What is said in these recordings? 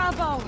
elbow!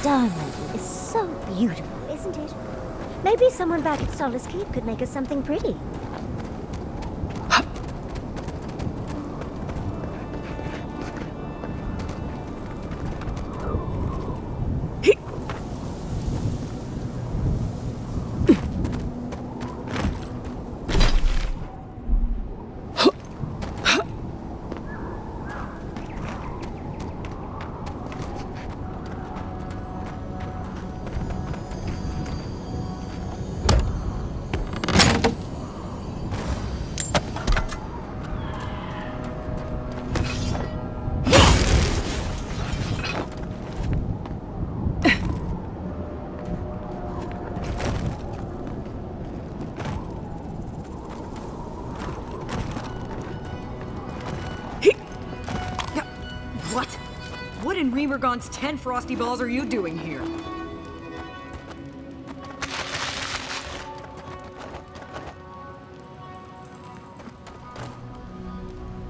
Starlight is so beautiful, isn't it? Maybe someone back at Solace Keep could make us something pretty. What in Remergon's 10 frosty balls are you doing here?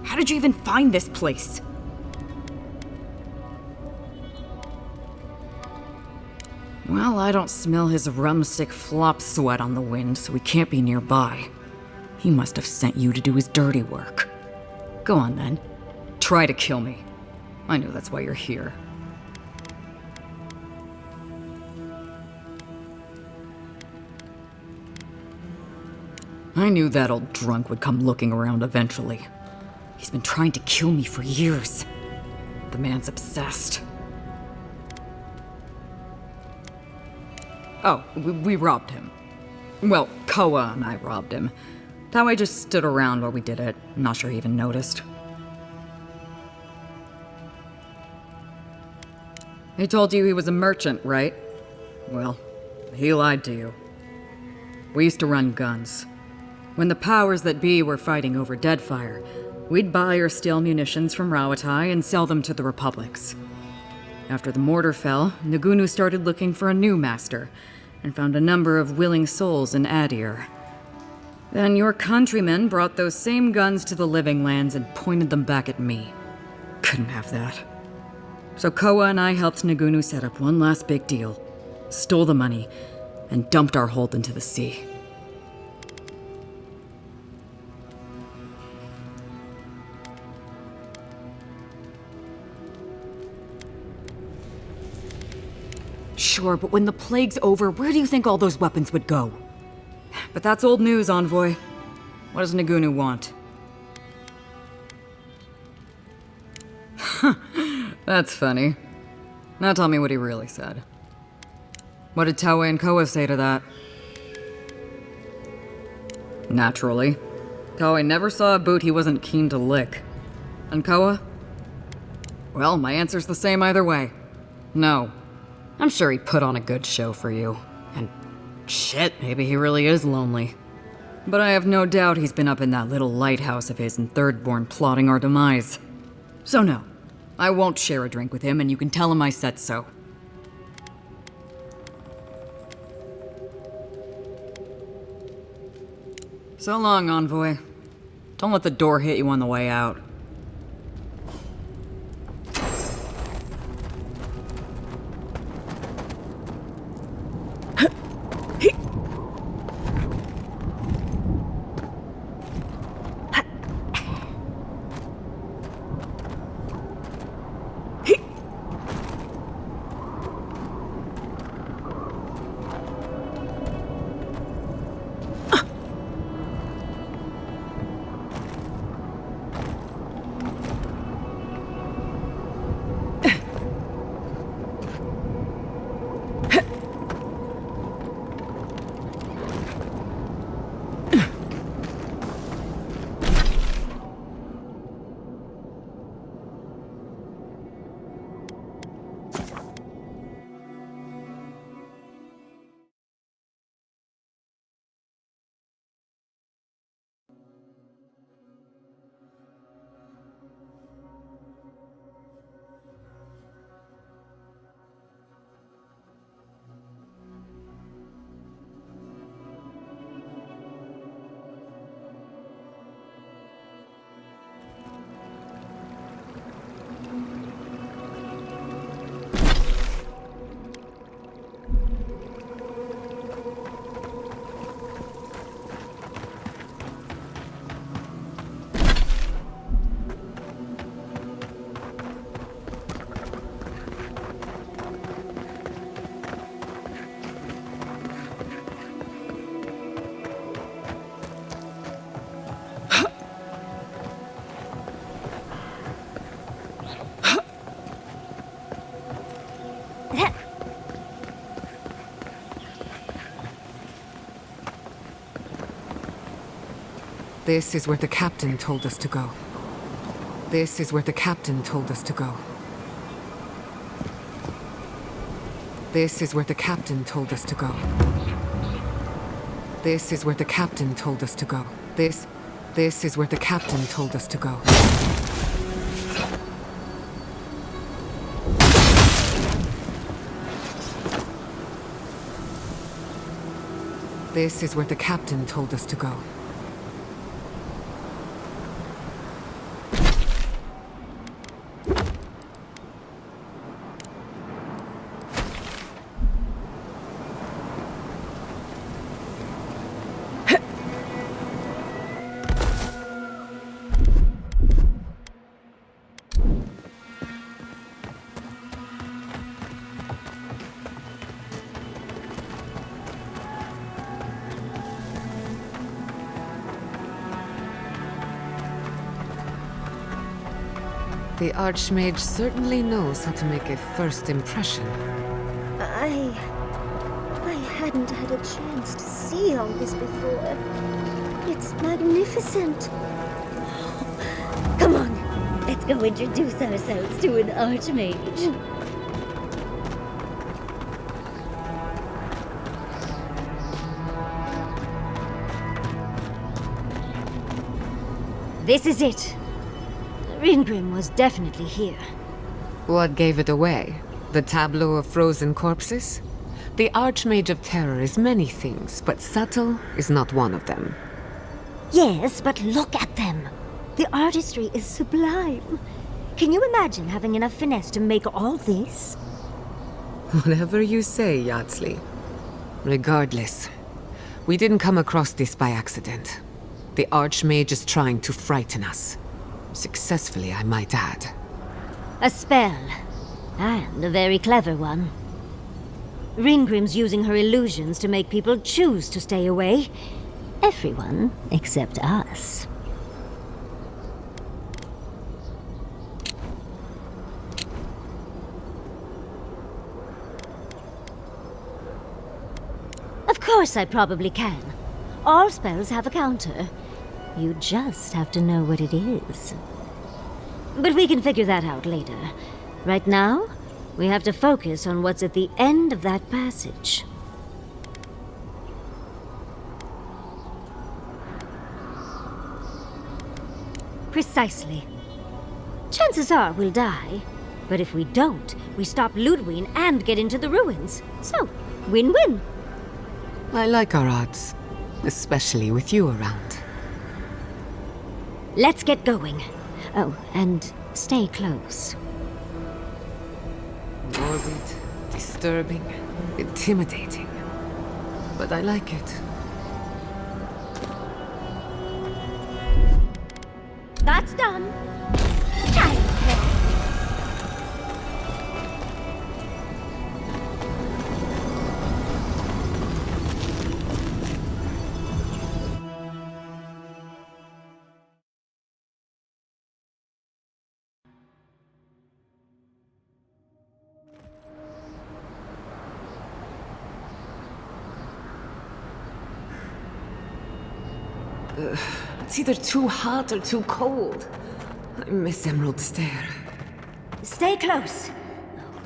How did you even find this place? Well, I don't smell his rum-sick flop sweat on the wind, so he can't be nearby. He must have sent you to do his dirty work. Go on then. Try to kill me. I know that's why you're here. I knew that old drunk would come looking around eventually. He's been trying to kill me for years. The man's obsessed. Oh, we robbed him. Well, Koa and I robbed him. That way just stood around while we did it. Not sure he even noticed. He told you he was a merchant, right? Well, he lied to you. We used to run guns. When the powers that be were fighting over Deadfire, we'd buy or steal munitions from Rawatai and sell them to the Republics. After the mortar fell, Nagunu started looking for a new master, and found a number of willing souls in Adir. Then your countrymen brought those same guns to the Living Lands and pointed them back at me. Couldn't have that. So Koa and I helped Nagunu set up one last big deal, stole the money, and dumped our hold into the sea. Sure, but when the plague's over, where do you think all those weapons would go? But that's old news, Envoy. What does Nagunu want? That's funny. Now tell me what he really said. What did Taue and Koa say to that? Naturally. Taue never saw a boot he wasn't keen to lick. And Koa? Well, my answer's the same either way. No. I'm sure he put on a good show for you. And shit, maybe he really is lonely. But I have no doubt he's been up in that little lighthouse of his in Thirdborn plotting our demise. So no, I won't share a drink with him, and you can tell him I said so. So long, Envoy. Don't let the door hit you on the way out. This is where the captain told us to go. This is where the captain told us to go. This is where the captain told us to go. This is where the captain told us to go. This is where the captain told us to go. This is where the captain told us to go. The Archmage certainly knows how to make a first impression. I hadn't had a chance to see all this before. It's magnificent. Come on, let's go introduce ourselves to an Archmage. This is it. Ringrim was definitely here. What gave it away? The tableau of frozen corpses? The Archmage of Terror is many things, but subtle is not one of them. Yes, but look at them. The artistry is sublime. Can you imagine having enough finesse to make all this? Whatever you say, Yardsley. Regardless, we didn't come across this by accident. The Archmage is trying to frighten us. Successfully, I might add. A spell. And a very clever one. Ringrim's using her illusions to make people choose to stay away. Everyone except us. Of course I probably can. All spells have a counter. You just have to know what it is. But we can figure that out later. Right now, we have to focus on what's at the end of that passage. Precisely. Chances are we'll die. But if we don't, we stop Ludwig and get into the ruins. So, win-win. I like our odds, especially with you around. Let's get going. Oh, and stay close. Morbid, disturbing, intimidating. But I like it. That's done. It's either too hot or too cold. I miss Emerald Stair. Stay close.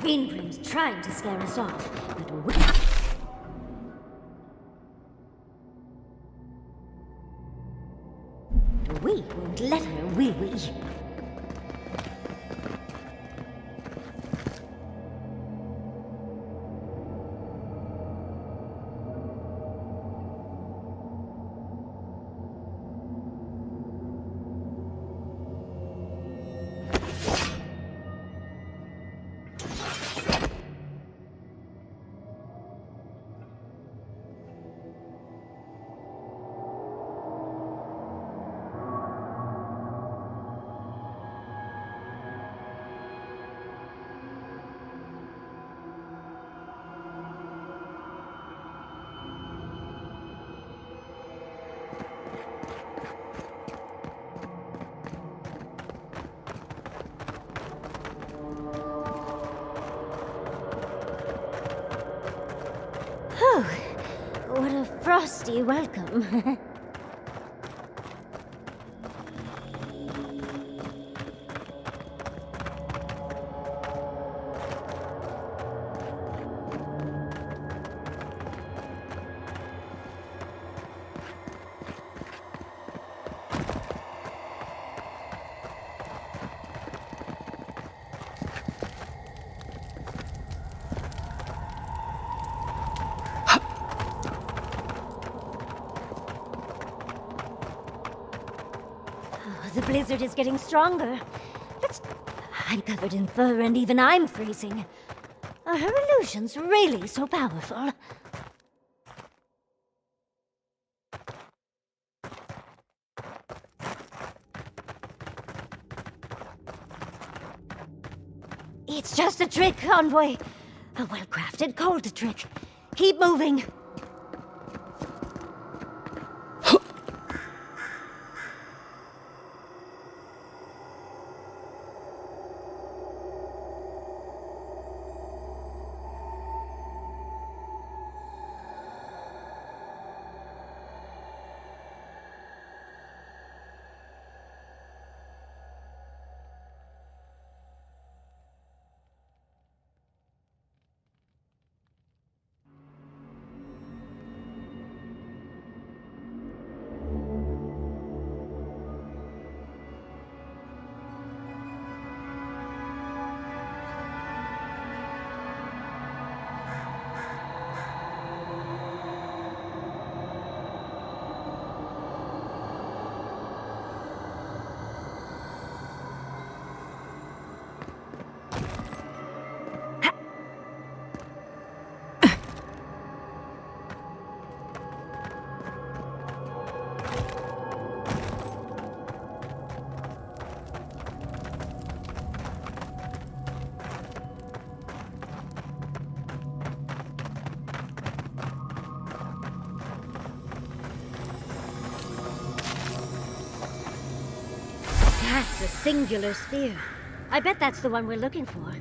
Ringrim's trying to scare us off, but we won't let her, will we? What a frosty welcome. The blizzard is getting stronger. I'm covered in fur and even I'm freezing. Are her illusions really so powerful? It's just a trick, Envoy. A well-crafted cold trick. Keep moving. The singular spear. I bet that's the one we're looking for.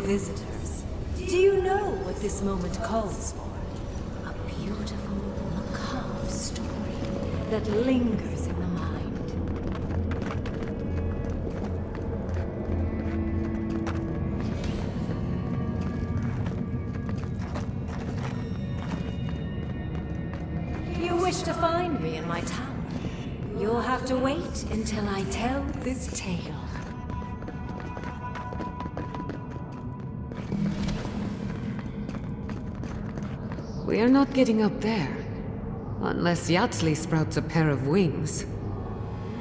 Visitors, do you know what this moment calls for? A beautiful, macabre story that lingers in the mind. You wish to find me in my tower? You'll have to wait until I tell this tale. We are not getting up there. Unless Yatsley sprouts a pair of wings.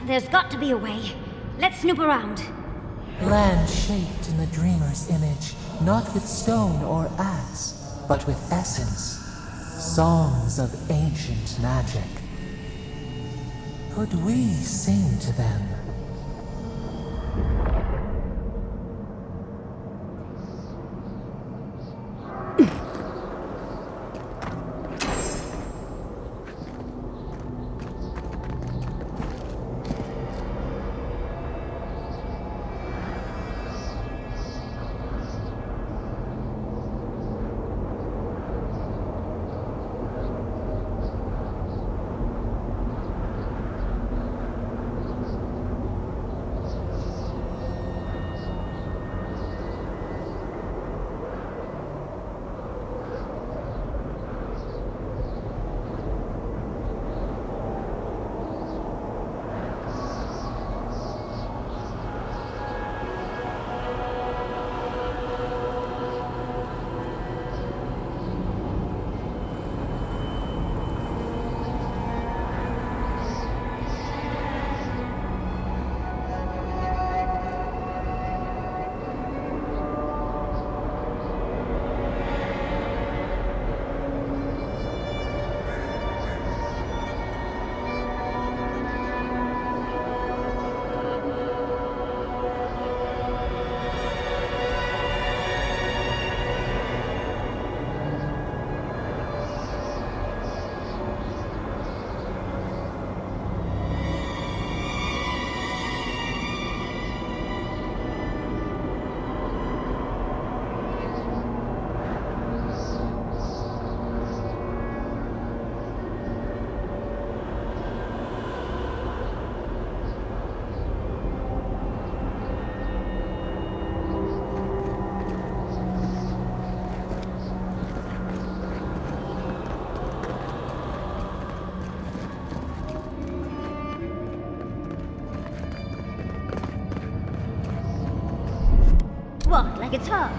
There's got to be a way. Let's snoop around. Land shaped in the dreamer's image, not with stone or axe, but with essence. Songs of ancient magic. Could we sing to them? What, like it's hard?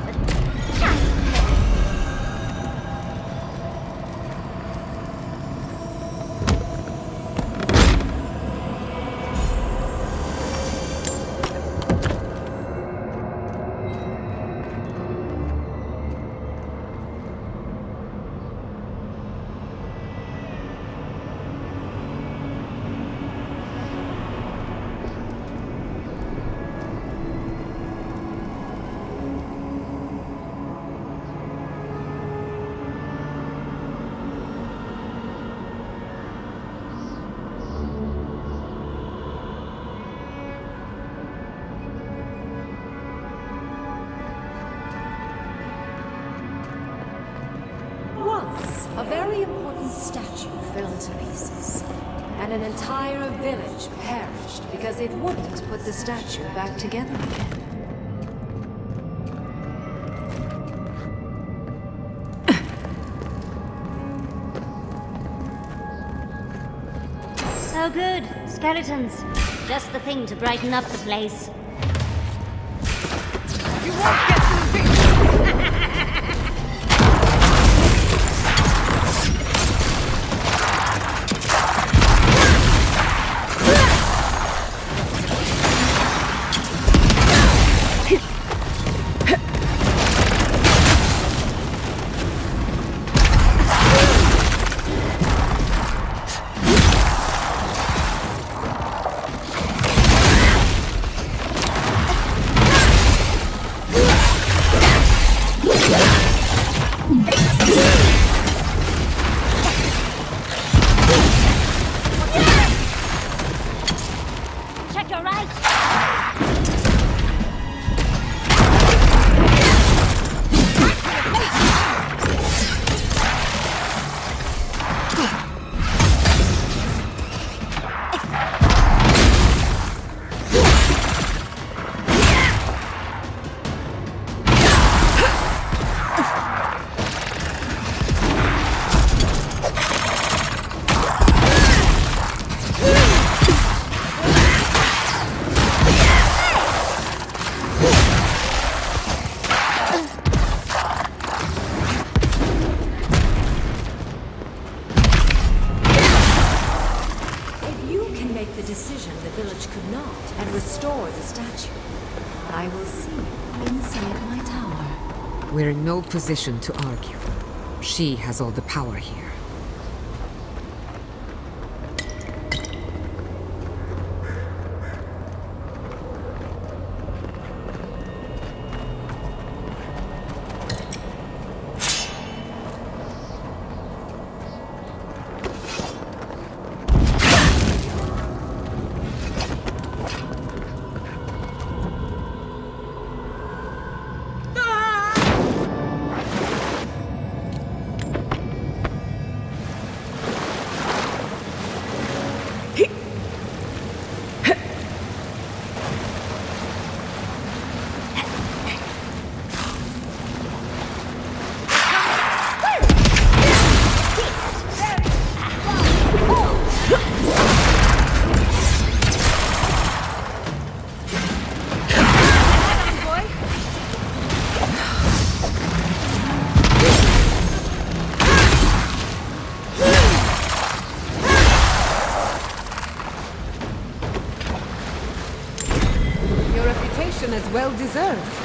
A very important statue fell to pieces, and an entire village perished because it wouldn't put the statue back together again. Oh, good. Skeletons. Just the thing to brighten up the place. You won't get through this! Check your right. If you can make the decision the village could not and restore the statue, I will see you inside my tower. We're in no position to argue. She has all the power here. Your reputation is well deserved.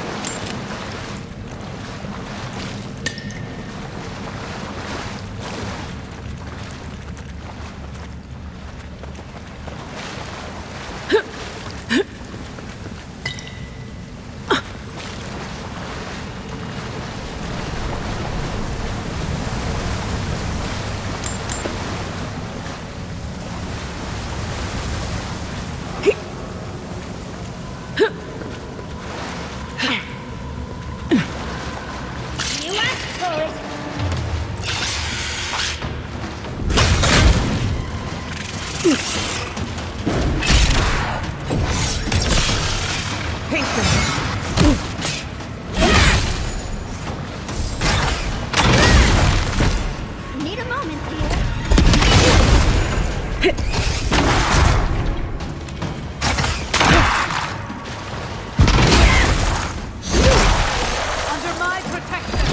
You asked for it. Need a moment, dear. Under my protection!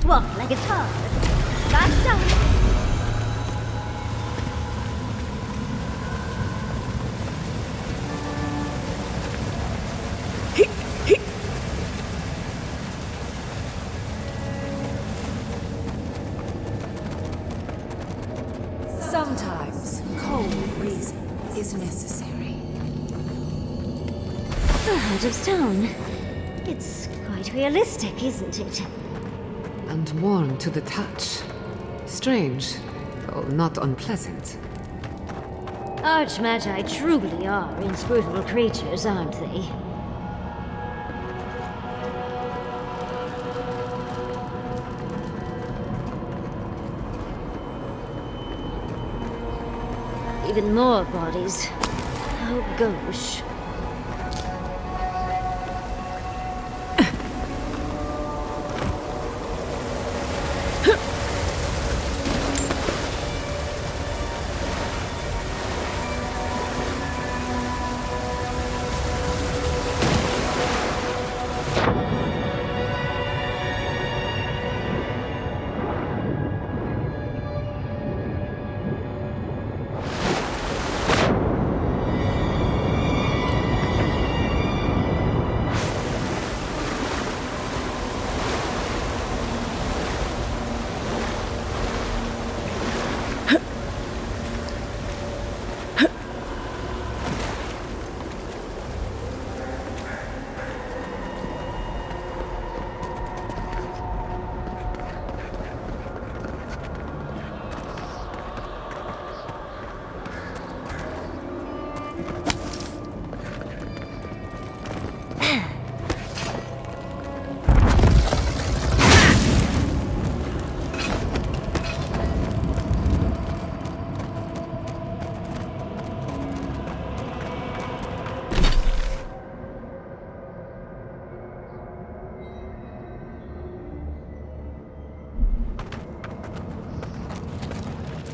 Walk like it's hard. That's done. Sometimes cold reason is necessary. The heart of stone. It's quite realistic, isn't it? And warm to the touch. Strange, though not unpleasant. Archmagi truly are inscrutable creatures, aren't they? Even more bodies. Oh, gosh.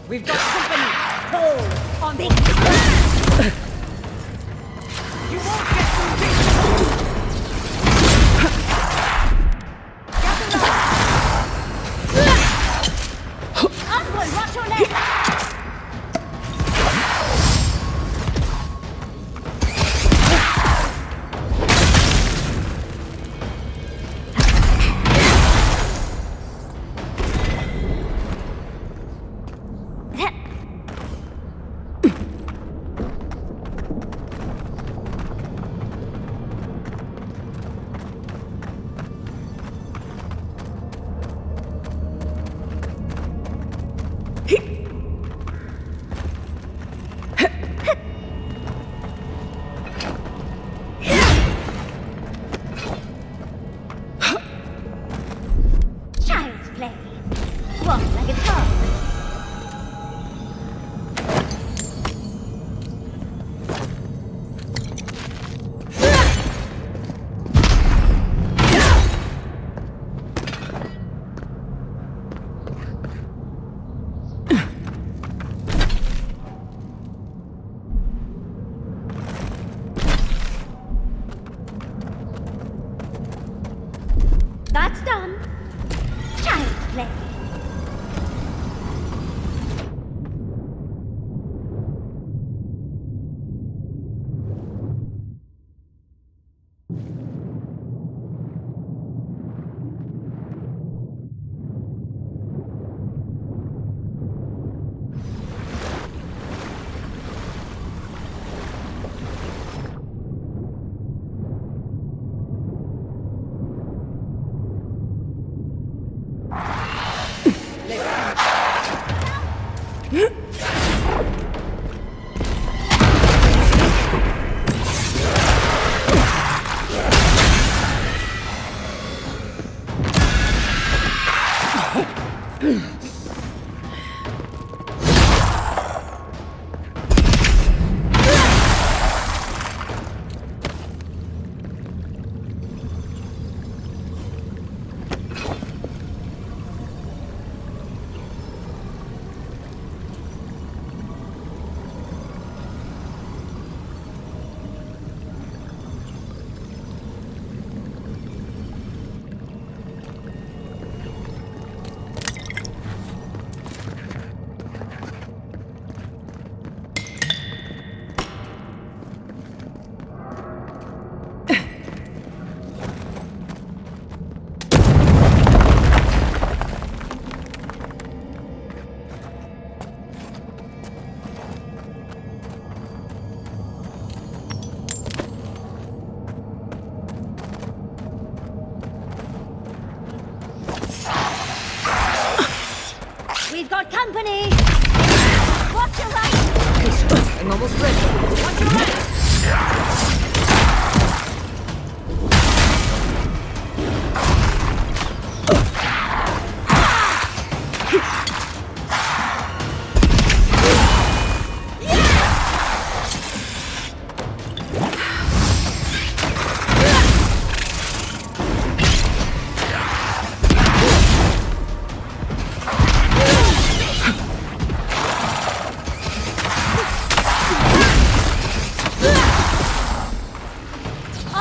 We've got company! Hold on! Big You won't get through this! Onward, watch your left!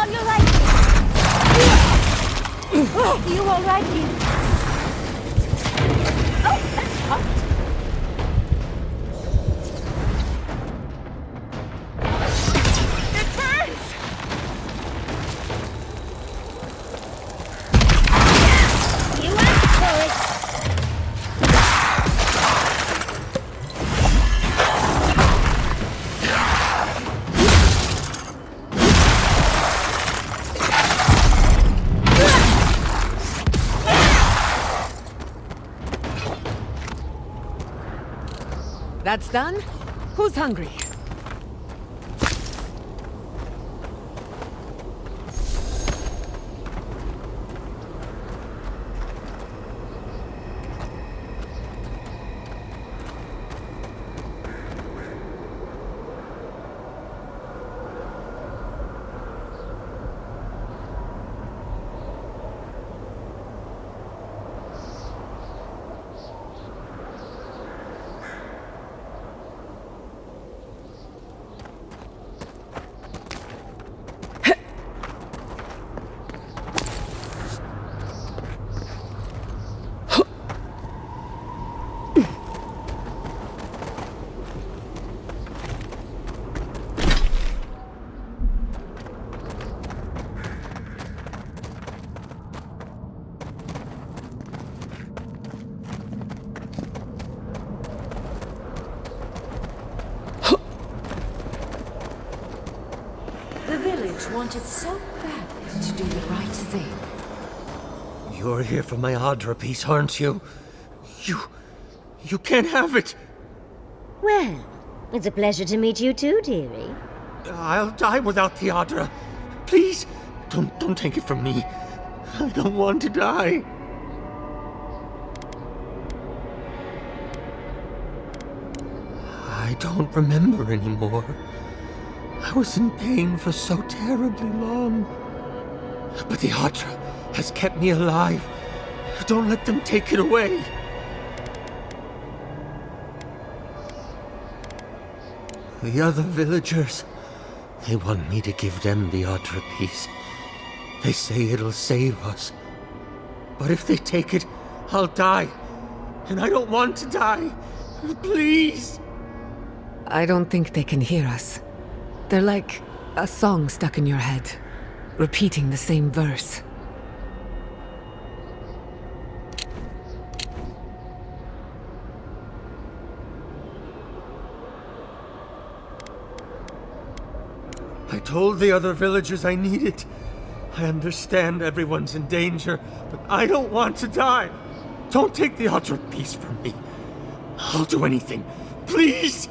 On your right! You all right, dear? Oh, that's hot! It burns! You asked for it! That's done? Who's hungry? The village wanted so badly to do the right thing. You're here for my Adra piece, aren't you? You can't have it! Well, it's a pleasure to meet you too, dearie. I'll die without the Adra. Please, don't take it from me. I don't want to die. I don't remember anymore. I was in pain for so terribly long. But the Adra has kept me alive. Don't let them take it away. The other villagers, they want me to give them the Adra piece. They say it'll save us. But if they take it, I'll die. And I don't want to die. Please! I don't think they can hear us. They're like a song stuck in your head, repeating the same verse. I told the other villagers I need it. I understand everyone's in danger, but I don't want to die. Don't take the Adra piece from me. I'll do anything. Please!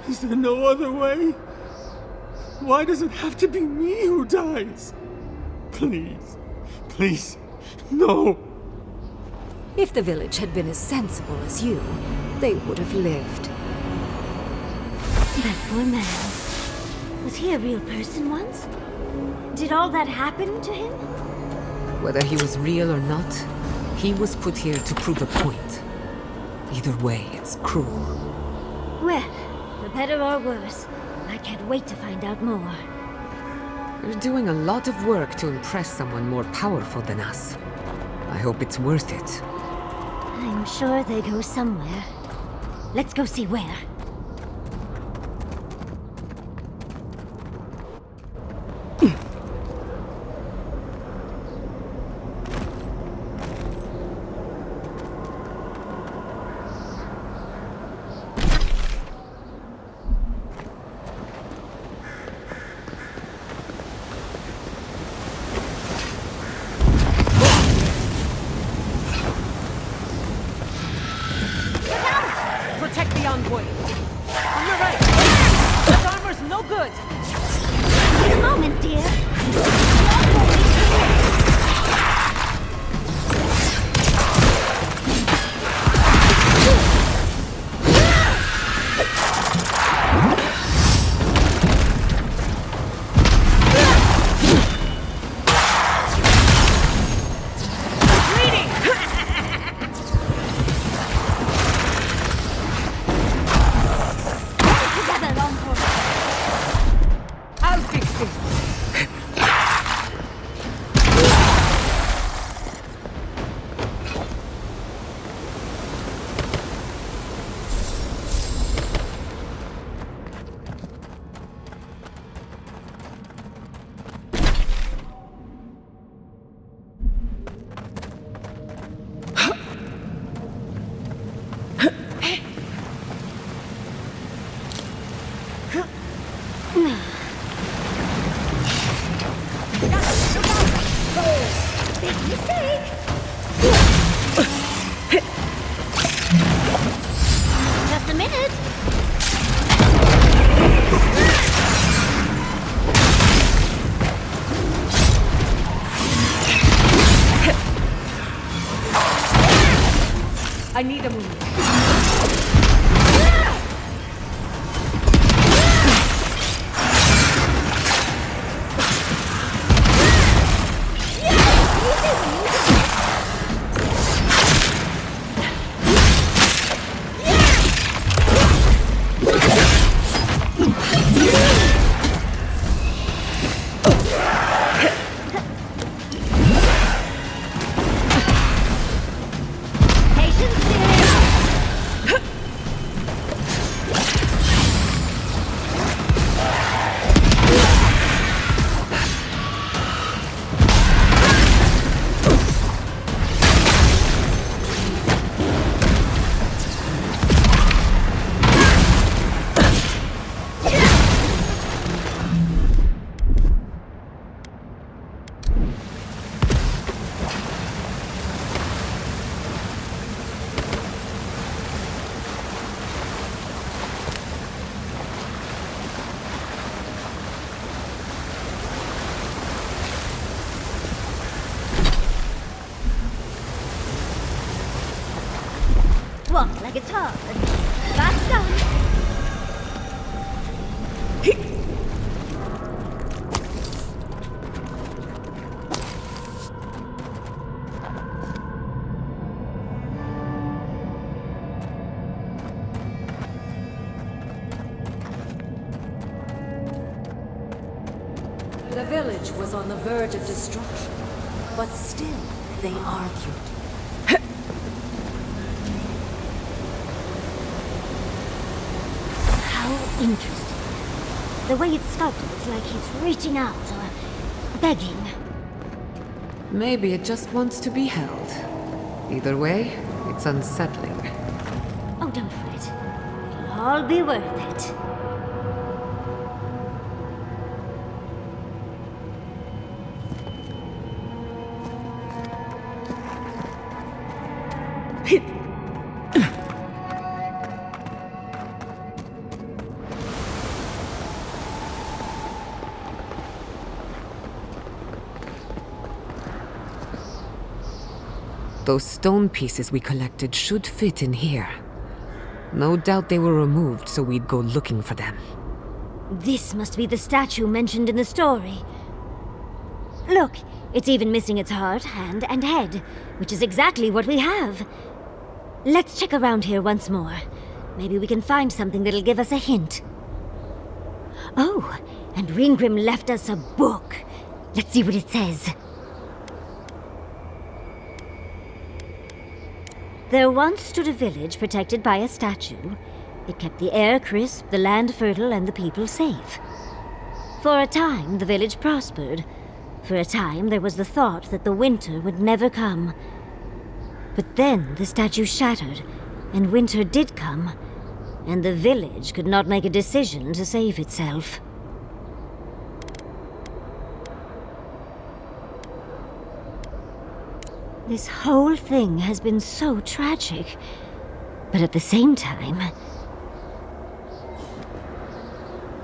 Is there no other way? Why does it have to be me who dies? Please. Please. No. If the village had been as sensible as you, they would have lived. That poor man. Was he a real person once? Did all that happen to him? Whether he was real or not, he was put here to prove a point. Either way, it's cruel. Well, for better or worse, I can't wait to find out more. You're doing a lot of work to impress someone more powerful than us. I hope it's worth it. I'm sure they go somewhere. Let's go see where. Protect the envoy! On your right! That armor's no good! Wait a moment, dear. I need a moment. Walk like it's hard. That's done. The village was on the verge of destruction, but still they argued. How interesting. The way it's sculpted, it's like he's reaching out or begging. Maybe it just wants to be held. Either way, it's unsettling. Oh, don't fret. It'll all be worth it. Those stone pieces we collected should fit in here. No doubt they were removed so we'd go looking for them. This must be the statue mentioned in the story. Look, it's even missing its heart, hand, and head, which is exactly what we have. Let's check around here once more. Maybe we can find something that'll give us a hint. Oh, and Ringrim left us a book. Let's see what it says. There once stood a village protected by a statue. It kept the air crisp, the land fertile, and the people safe. For a time, the village prospered. For a time, there was the thought that the winter would never come. But then the statue shattered, and winter did come, and the village could not make a decision to save itself. This whole thing has been so tragic, but at the same time...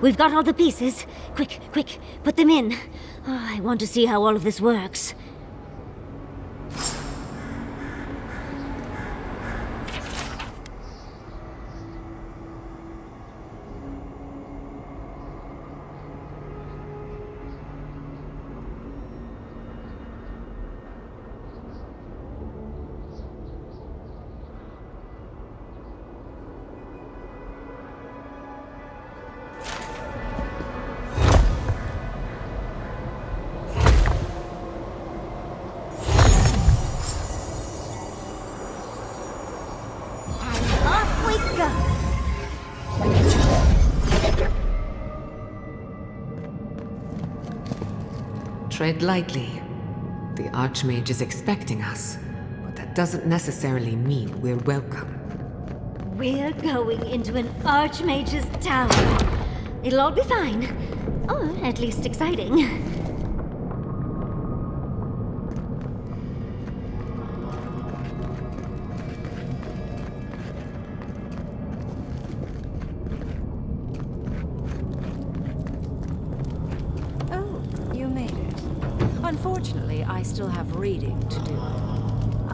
We've got all the pieces. Quick, quick, put them in. Oh, I want to see how all of this works. Tread lightly. The Archmage is expecting us, but that doesn't necessarily mean we're welcome. We're going into an Archmage's tower. It'll all be fine. Or at least exciting. Oh, you made it. Unfortunately, I still have reading to do.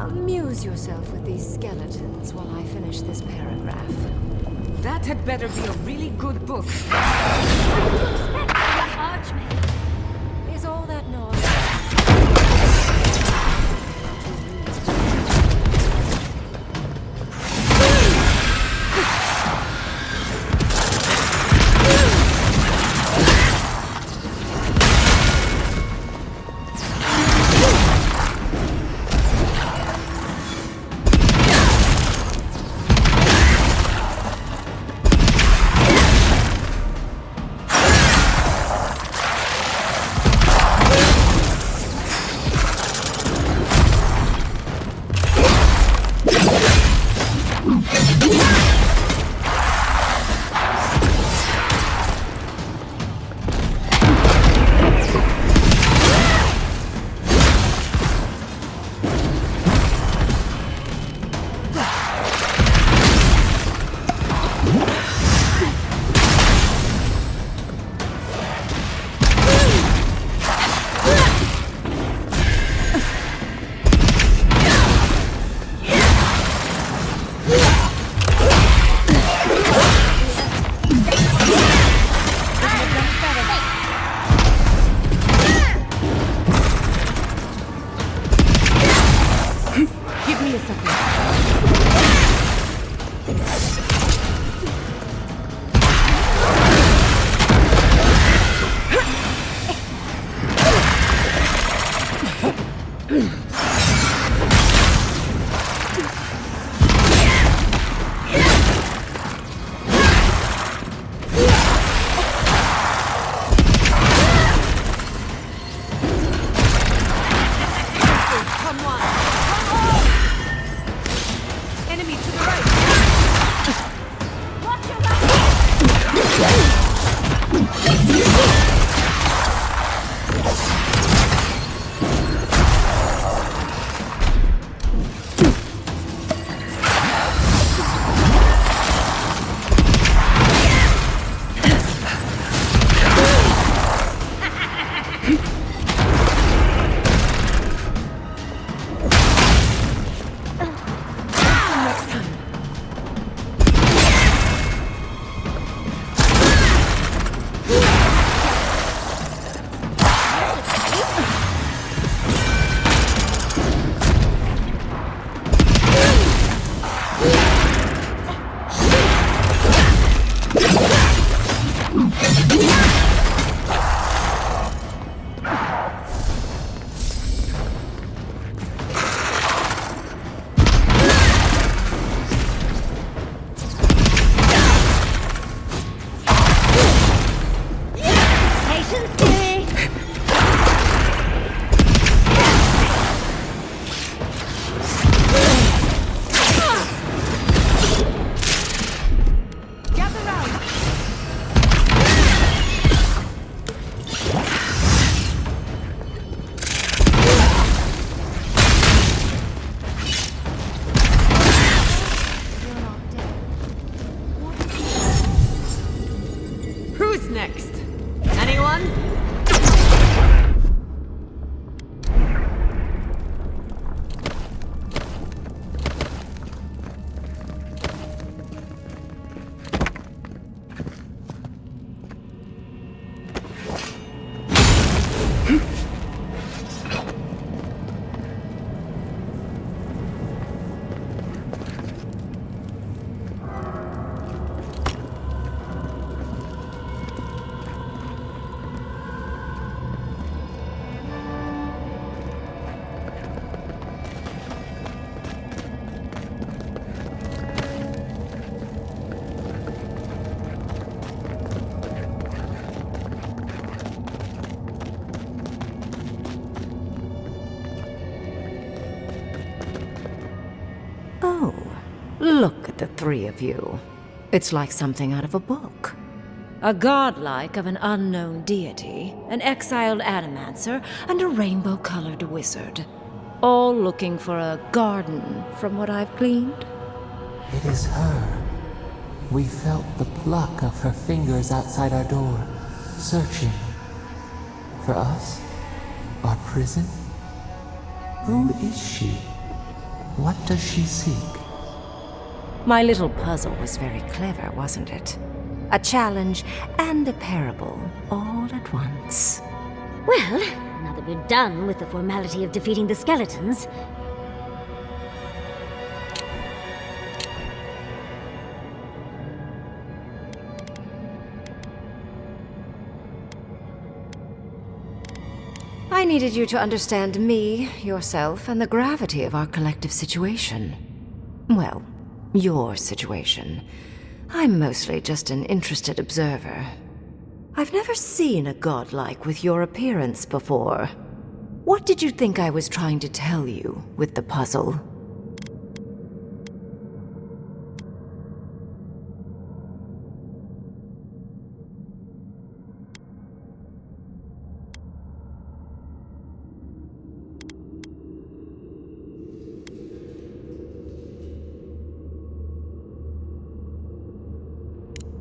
Amuse yourself with these skeletons while I finish this paragraph. That had better be a really good book. Archmage. Is all that noise? Oh, look at the three of you. It's like something out of a book. A godlike of an unknown deity, an exiled animancer, and a rainbow-colored wizard. All looking for a garden, from what I've gleaned. It is her. We felt the pluck of her fingers outside our door, searching. For us? Our prison? Who is she? What does she seek? My little puzzle was very clever, wasn't it? A challenge and a parable all at once. Well, now that we're done with the formality of defeating the skeletons, I needed you to understand me, yourself, and the gravity of our collective situation. Well, your situation. I'm mostly just an interested observer. I've never seen a godlike with your appearance before. What did you think I was trying to tell you with the puzzle?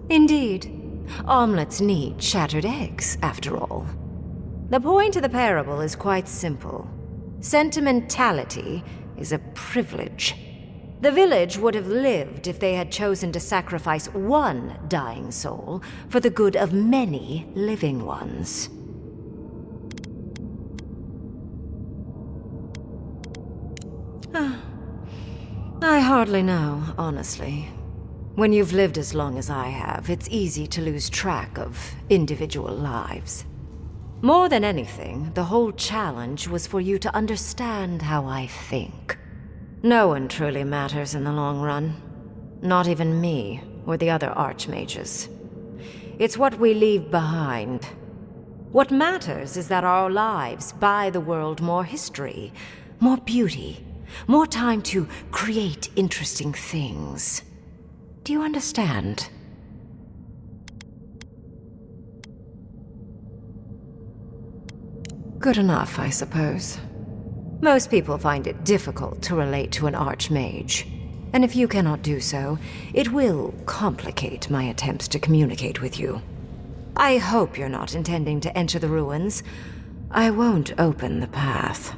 Indeed. Omelets need shattered eggs, after all. The point of the parable is quite simple. Sentimentality is a privilege. The village would have lived if they had chosen to sacrifice one dying soul for the good of many living ones. I hardly know, honestly. When you've lived as long as I have, it's easy to lose track of individual lives. More than anything, the whole challenge was for you to understand how I think. No one truly matters in the long run. Not even me, or the other archmages. It's what we leave behind. What matters is that our lives buy the world more history, more beauty, more time to create interesting things. Do you understand? Good enough, I suppose. Most people find it difficult to relate to an archmage. And if you cannot do so, it will complicate my attempts to communicate with you. I hope you're not intending to enter the ruins. I won't open the path.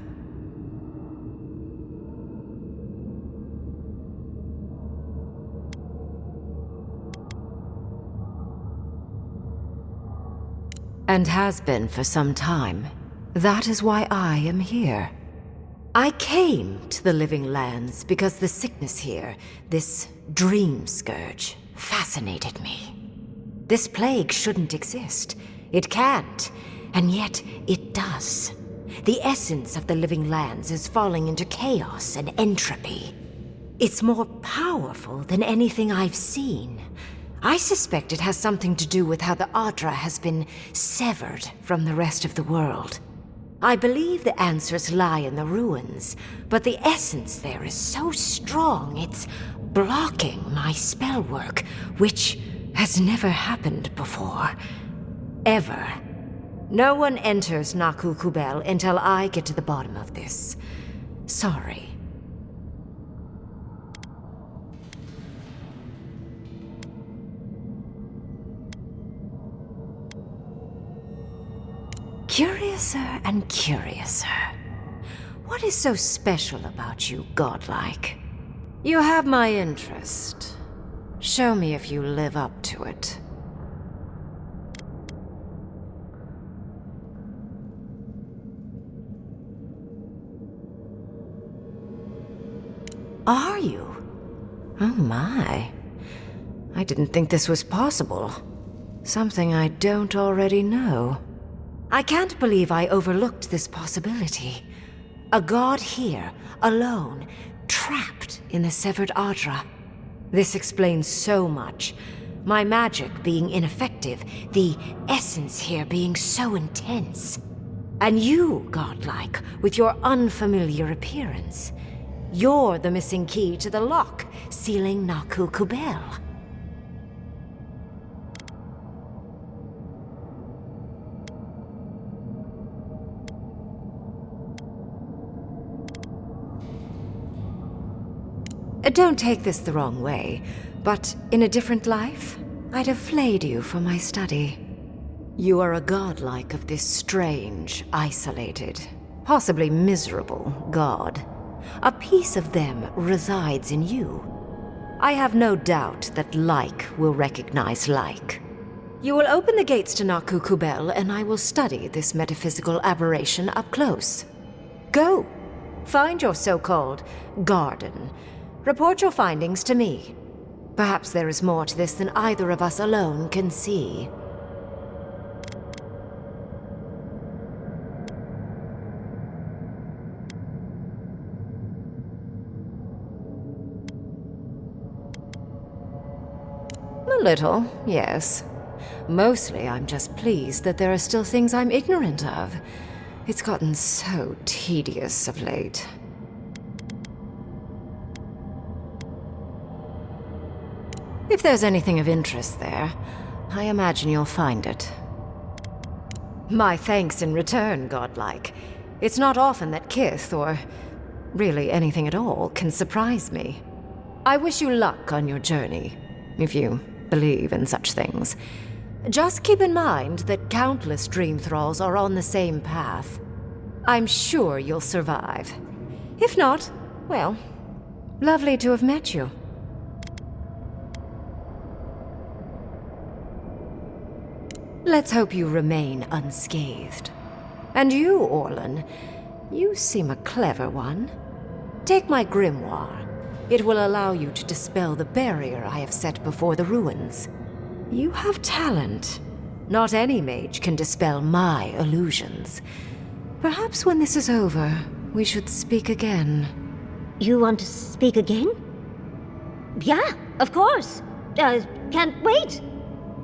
And has been for some time. That is why I am here. I came to the Living Lands because the sickness here, this dream scourge, fascinated me. This plague shouldn't exist. It can't, and yet it does. The essence of the Living Lands is falling into chaos and entropy. It's more powerful than anything I've seen. I suspect it has something to do with how the Adra has been severed from the rest of the world. I believe the answers lie in the ruins, but the essence there is so strong it's blocking my spell work, which has never happened before. Ever. No one enters Naku Kubel until I get to the bottom of this. Sorry. Curiouser and curiouser. What is so special about you, godlike? You have my interest. Show me if you live up to it. Are you? Oh my. I didn't think this was possible. Something I don't already know. I can't believe I overlooked this possibility. A god here, alone, trapped in the severed Adra. This explains so much. My magic being ineffective, the essence here being so intense. And you, godlike, with your unfamiliar appearance. You're the missing key to the lock, sealing Naku Kubel. Don't take this the wrong way, but in a different life, I'd have flayed you for my study. You are a godlike of this strange, isolated, possibly miserable god. A piece of them resides in you. I have no doubt that like will recognize like. You will open the gates to Naku Kubel, and I will study this metaphysical aberration up close. Go. Find your so-called garden. Report your findings to me. Perhaps there is more to this than either of us alone can see. A little, yes. Mostly, I'm just pleased that there are still things I'm ignorant of. It's gotten so tedious of late. If there's anything of interest there, I imagine you'll find it. My thanks in return, godlike. It's not often that Kith, or really anything at all, can surprise me. I wish you luck on your journey, if you believe in such things. Just keep in mind that countless dream thralls are on the same path. I'm sure you'll survive. If not, well, lovely to have met you. Let's hope you remain unscathed. And you, Orlan, you seem a clever one. Take my grimoire. It will allow you to dispel the barrier I have set before the ruins. You have talent. Not any mage can dispel my illusions. Perhaps when this is over, we should speak again. You want to speak again? Yeah, of course. Can't wait.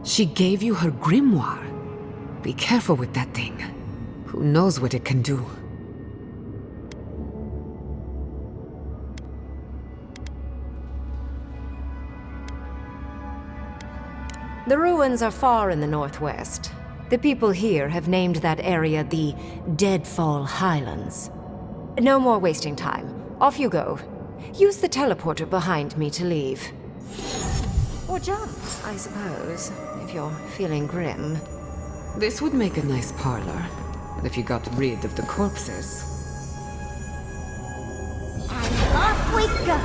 She gave you her grimoire. Be careful with that thing. Who knows what it can do? The ruins are far in the northwest. The people here have named that area the Deadfall Highlands. No more wasting time. Off you go. Use the teleporter behind me to leave. Or jump, I suppose, if you're feeling grim. This would make a nice parlor, if you got rid of the corpses. And off we go!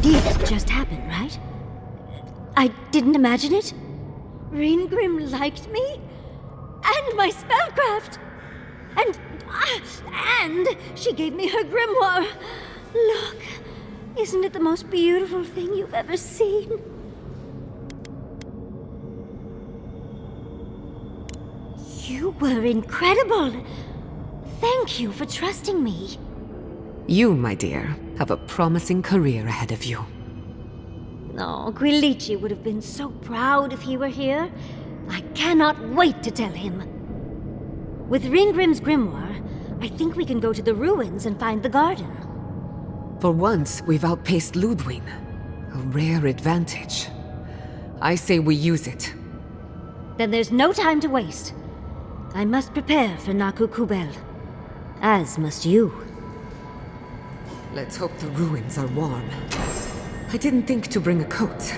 This just happened, right? I didn't imagine it. Ringrim liked me? And my spellcraft! And she gave me her grimoire! Look, isn't it the most beautiful thing you've ever seen? You were incredible! Thank you for trusting me. You, my dear, have a promising career ahead of you. Oh, Gwilichi would have been so proud if he were here. I cannot wait to tell him. With Ringgrim's grimoire, I think we can go to the ruins and find the garden. For once, we've outpaced Ludwig. A rare advantage. I say we use it. Then there's no time to waste. I must prepare for Naku Kubel. As must you. Let's hope the ruins are warm. I didn't think to bring a coat.